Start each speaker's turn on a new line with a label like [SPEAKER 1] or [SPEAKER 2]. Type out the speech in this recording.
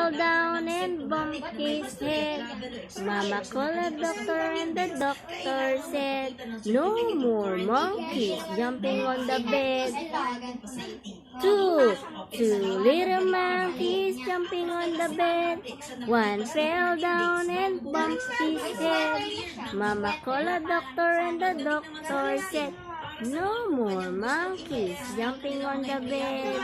[SPEAKER 1] fell down and bumped his head. Mama called the doctor and the doctor said, "No more monkeys jumping on the bed." Two little monkeys jumping on the bed. One fell down and bumped his head. Mama called the doctor and the doctor said, "No more monkeys jumping on the bed."